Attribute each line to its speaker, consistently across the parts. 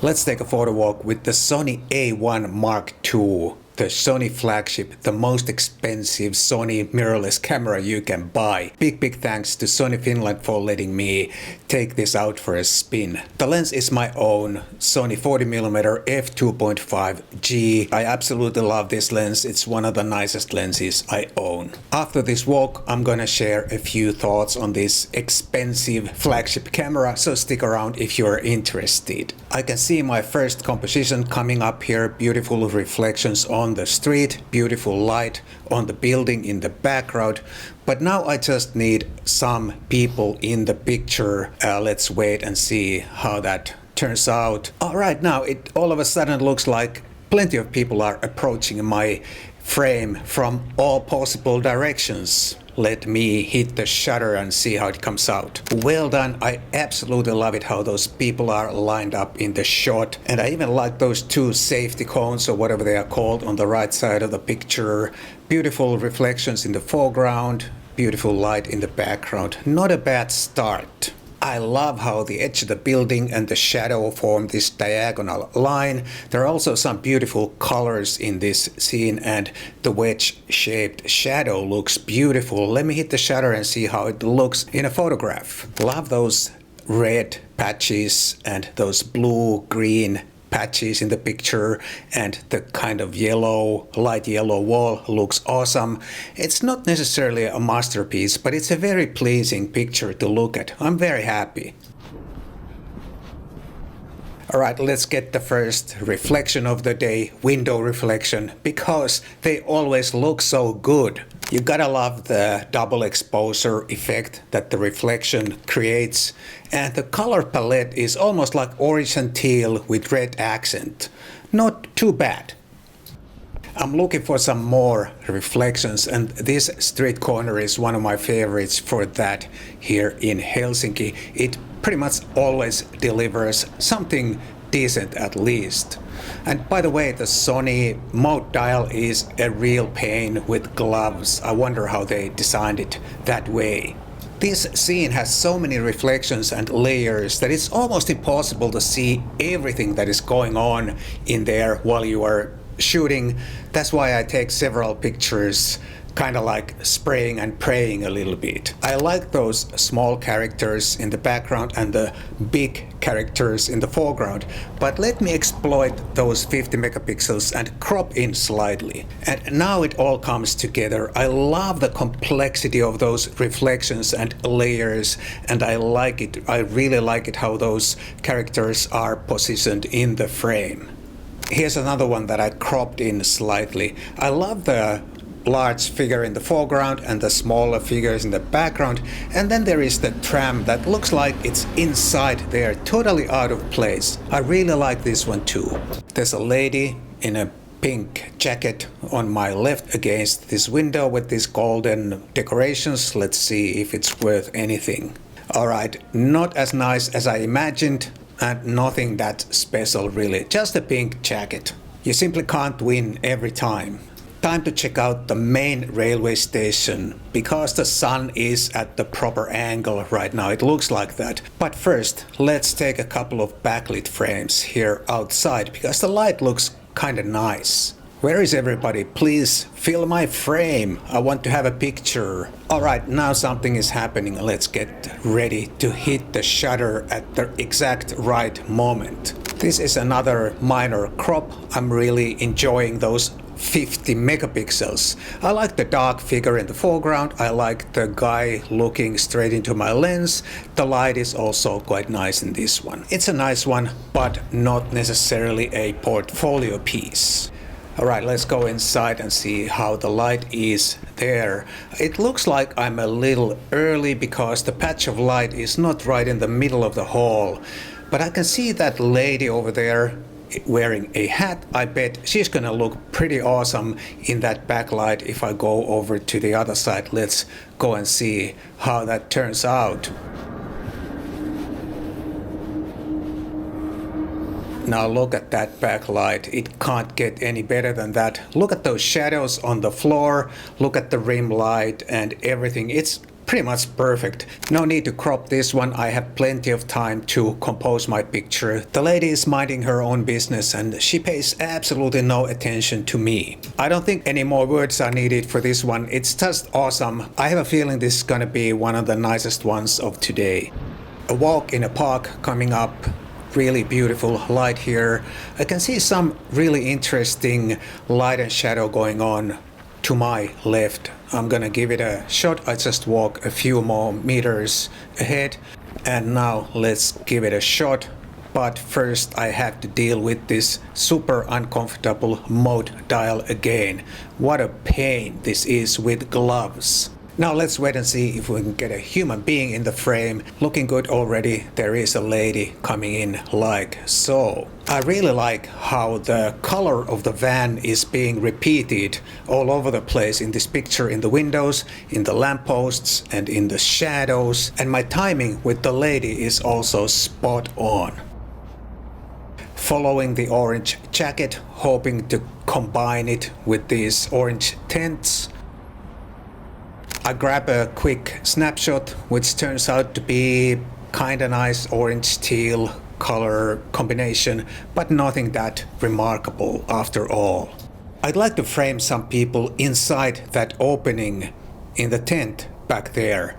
Speaker 1: Let's take a photo walk with the Sony A1 Mark II, the Sony flagship, the most expensive Sony mirrorless camera you can buy. Big thanks to Sony Finland for letting me take this out for a spin. The lens is my own Sony 40mm F2.5 G. I absolutely love this lens. It's one of the nicest lenses I own. After this walk, I'm gonna share a few thoughts on this expensive flagship camera, so stick around if you're interested. I can see my first composition coming up here, beautiful reflections on the street, beautiful light on the building in the background. But now I just need some people in the picture. Let's wait and see how that turns out. Alright, now it all of a sudden looks like plenty of people are approaching my frame from all possible directions. Let me hit the shutter and see how it comes out. Well done. I absolutely love it how those people are lined up in the shot. And I even like those two safety cones or whatever they are called on the right side of the picture. Beautiful reflections in the foreground, beautiful light in the background. Not a bad start. I love how the edge of the building and the shadow form this diagonal line. There are also some beautiful colors in this scene, and the wedge-shaped shadow looks beautiful. Let me hit the shutter and see how it looks in a photograph. Love those red patches and those blue-green patches in the picture, and the kind of yellow, light yellow wall looks awesome. It's not necessarily a masterpiece, but it's a very pleasing picture to look at. I'm very happy. Alright, let's get the first reflection of the day, window reflection, because they always look so good. You gotta love the double exposure effect that the reflection creates, and the color palette is almost like orange and teal with red accent. Not too bad. I'm looking for some more reflections, and this street corner is one of my favorites for that here in Helsinki. It pretty much always delivers something decent at least. And by the way, the Sony mode dial is a real pain with gloves. I wonder how they designed it that way. This scene has so many reflections and layers that it's almost impossible to see everything that is going on in there while you are shooting. That's why I take several pictures, kind of like spraying and praying a little bit. I like those small characters in the background and the big characters in the foreground, but let me exploit those 50 megapixels and crop in slightly. And now it all comes together. I love the complexity of those reflections and layers, and I like it. I really like it how those characters are positioned in the frame. Here's another one that I cropped in slightly. I love the large figure in the foreground and the smaller figures in the background, and then there is the tram that looks like it's inside there, totally out of place. I really like this one too. There's a lady in a pink jacket on my left against this window with these golden decorations. Let's see if it's worth anything. Alright, not as nice as I imagined, and nothing that special really, just a pink jacket. You simply can't win every time. Time to check out the main railway station, because the sun is at the proper angle right now. It looks like that. But first, let's take a couple of backlit frames here outside, because the light looks kind of nice. Where is everybody? Please fill my frame. I want to have a picture. Alright, now something is happening. Let's get ready to hit the shutter at the exact right moment. This is another minor crop. I'm really enjoying those 50 megapixels. I like the dark figure in the foreground. I like the guy looking straight into my lens. The light is also quite nice in this one. It's a nice one, but not necessarily a portfolio piece. Alright, let's go inside and see how the light is there. It looks like I'm a little early because the patch of light is not right in the middle of the hall. But I can see that lady over there wearing a hat. I bet she's gonna look pretty awesome in that backlight if I go over to the other side. Let's go and see how that turns out. Now look at that backlight. It can't get any better than that. Look at those shadows on the floor. Look at the rim light and everything. It's pretty much perfect. No need to crop this one, I have plenty of time to compose my picture. The lady is minding her own business and she pays absolutely no attention to me. I don't think any more words are needed for this one, it's just awesome. I have a feeling this is gonna be one of the nicest ones of today. A walk in a park coming up, really beautiful light here. I can see some really interesting light and shadow going on to my left. I'm gonna give it a shot. I just walk a few more meters ahead and now let's give it a shot. But first I have to deal with this super uncomfortable mode dial again. What a pain this is with gloves. Now let's wait and see if we can get a human being in the frame. Looking good already. There is a lady coming in like so. I really like how the color of the van is being repeated all over the place in this picture, in the windows, in the lampposts and in the shadows. And my timing with the lady is also spot on. Following the orange jacket, hoping to combine it with these orange tints. I grab a quick snapshot, which turns out to be kinda nice orange teal color combination, but nothing that remarkable after all. I'd like to frame some people inside that opening in the tent back there,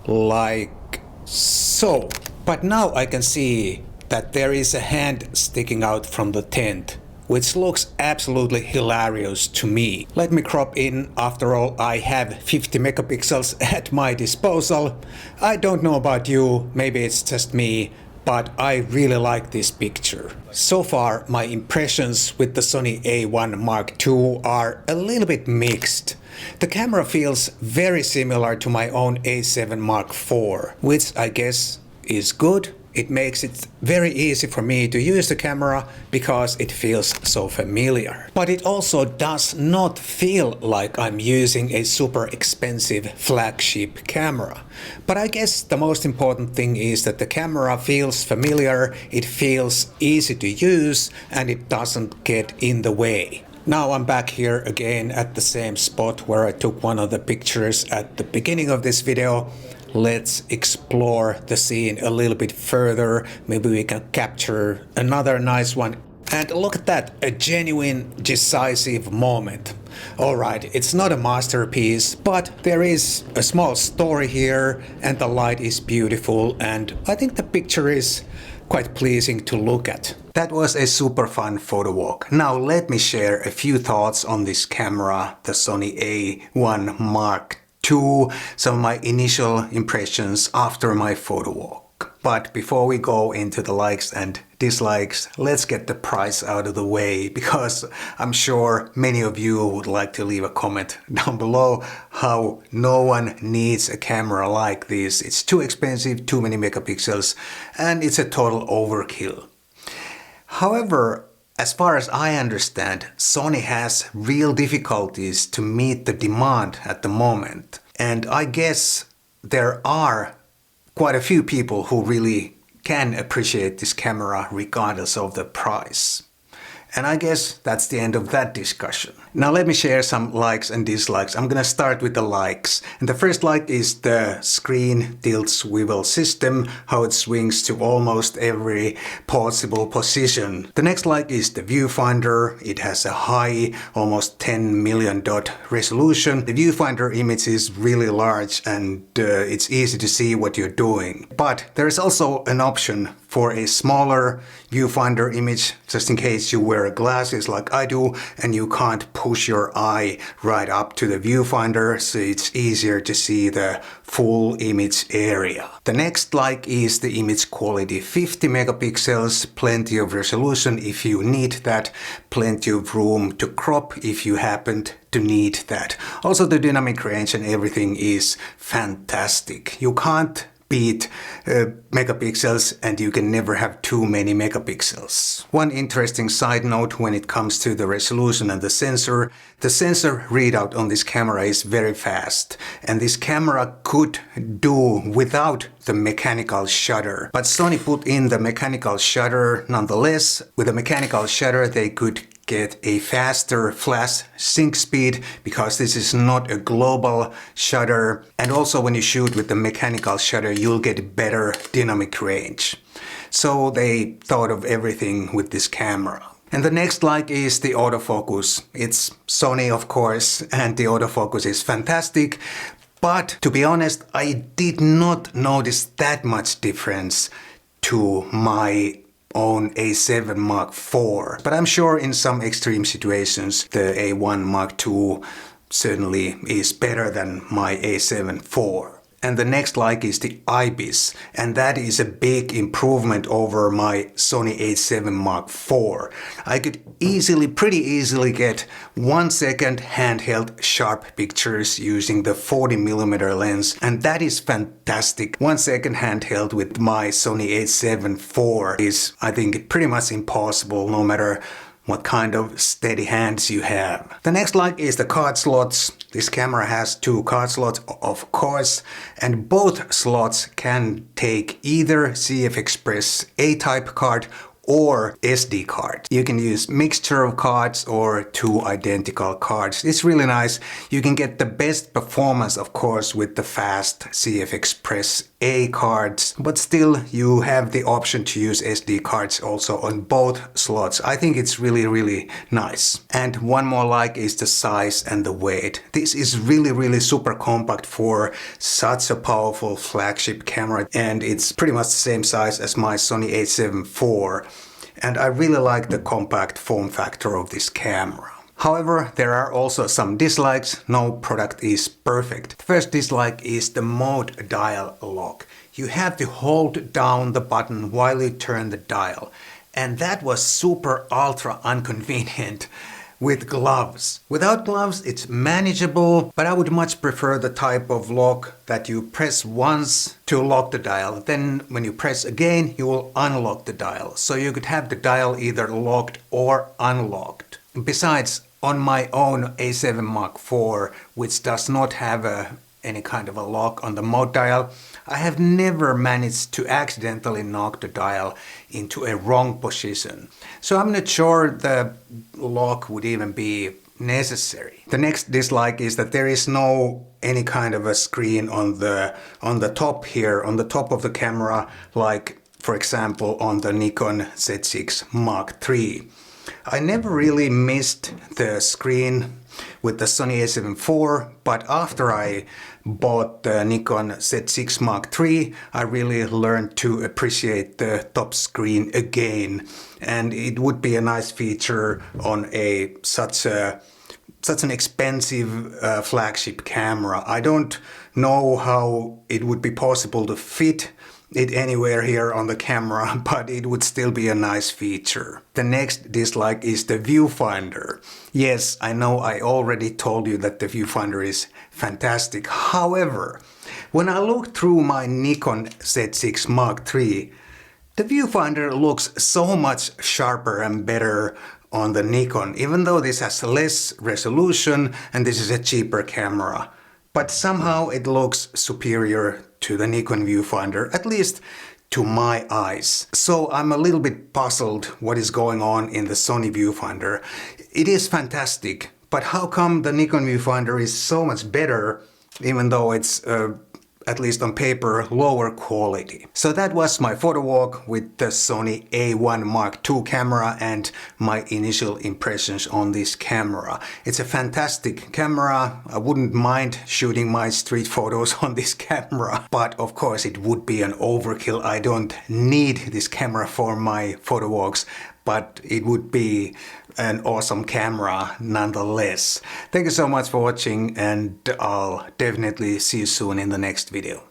Speaker 1: like so. But now I can see that there is a hand sticking out from the tent, which looks absolutely hilarious to me. Let me crop in, after all I have 50 megapixels at my disposal. I don't know about you, maybe it's just me, but I really like this picture. So far my impressions with the Sony A1 Mark II are a little bit mixed. The camera feels very similar to my own A7 Mark IV, which I guess is good. It makes it very easy for me to use the camera because it feels so familiar. But it also does not feel like I'm using a super expensive flagship camera. But I guess the most important thing is that the camera feels familiar, it feels easy to use, and it doesn't get in the way. Now I'm back here again at the same spot where I took one of the pictures at the beginning of this video. Let's explore the scene a little bit further. Maybe we can capture another nice one. And look at that, a genuine decisive moment. Alright, it's not a masterpiece, but there is a small story here and the light is beautiful and I think the picture is quite pleasing to look at. That was a super fun photo walk. Now let me share a few thoughts on this camera, the Sony A1 Mark II, some of my initial impressions after my photo walk. But before we go into the likes and dislikes, let's get the price out of the way, because I'm sure many of you would like to leave a comment down below how no one needs a camera like this. It's too expensive, too many megapixels, and it's a total overkill. However, as far as I understand, Sony has real difficulties to meet the demand at the moment. And I guess there are quite a few people who really can appreciate this camera regardless of the price. And I guess that's the end of that discussion. Now let me share some likes and dislikes. I'm gonna start with the likes. And the first like is the screen tilt swivel system, how it swings to almost every possible position. The next like is the viewfinder. It has a high, almost 10 million dot resolution. The viewfinder image is really large and it's easy to see what you're doing. But there is also an option for a smaller viewfinder image, just in case you wear glasses like I do and you can't push your eye right up to the viewfinder, so it's easier to see the full image area. The next like is the image quality, 50 megapixels, plenty of resolution if you need that, plenty of room to crop if you happen to need that. Also the dynamic range and everything is fantastic. You can't beat megapixels and you can never have too many megapixels. One interesting side note when it comes to the resolution and the sensor readout on this camera is very fast, and this camera could do without the mechanical shutter. But Sony put in the mechanical shutter nonetheless. With the mechanical shutter they could get a faster flash sync speed because this is not a global shutter. And also when you shoot with the mechanical shutter, you'll get better dynamic range. So they thought of everything with this camera. And the next like is the autofocus. It's Sony, of course, and the autofocus is fantastic. But to be honest, I did not notice that much difference to my own A7 Mark IV. But I'm sure in some extreme situations, the A1 Mark II certainly is better than my A7 IV. And the next like is the IBIS, and that is a big improvement over my Sony A7 Mark IV. I could pretty easily get 1 second handheld sharp pictures using the 40mm lens, and that is fantastic. 1 second handheld with my Sony A7 IV is, I think, pretty much impossible no matter what kind of steady hands you have. The next like is the card slots. This camera has 2 card slots, of course, and both slots can take either CF Express A-type card or SD card. You can use mixture of cards or 2 identical cards. It's really nice. You can get the best performance, of course, with the fast CF Express A cards, but still you have the option to use SD cards also on both slots. I think it's really nice. And one more like is the size and the weight. This is really super compact for such a powerful flagship camera, and it's pretty much the same size as my Sony A7 IV. And I really like the compact form factor of this camera. However, there are also some dislikes. No product is perfect. The first dislike is the mode dial lock. You have to hold down the button while you turn the dial. And that was super ultra inconvenient with gloves. Without gloves, it's manageable, but I would much prefer the type of lock that you press once to lock the dial. Then when you press again, you will unlock the dial. So you could have the dial either locked or unlocked. Besides, on my own A7 Mark IV, which does not have any kind of a lock on the mode dial, I have never managed to accidentally knock the dial into a wrong position. So I'm not sure the lock would even be necessary. The next dislike is that there is no any kind of a screen on the top here, on the top of the camera, like for example on the Nikon Z6 Mark III. I never really missed the screen with the Sony A7 IV, but after I bought the Nikon Z6 Mark III, I really learned to appreciate the top screen again, and it would be a nice feature on such an expensive flagship camera. I don't know how it would be possible to fit it anywhere here on the camera, but it would still be a nice feature. The next dislike is the viewfinder. Yes, I know I already told you that the viewfinder is fantastic. However, when I look through my Nikon Z6 Mark III, the viewfinder looks so much sharper and better on the Nikon, even though this has less resolution and this is a cheaper camera. But somehow it looks superior to the Nikon viewfinder, at least to my eyes. So I'm a little bit puzzled what is going on in the Sony viewfinder. It is fantastic, but how come the Nikon viewfinder is so much better, even though it's at least on paper, lower quality? So that was my photo walk with the Sony A1 Mark II camera and my initial impressions on this camera. It's a fantastic camera. I wouldn't mind shooting my street photos on this camera, but of course it would be an overkill. I don't need this camera for my photo walks, but it would be an awesome camera nonetheless. Thank you so much for watching, and I'll definitely see you soon in the next video.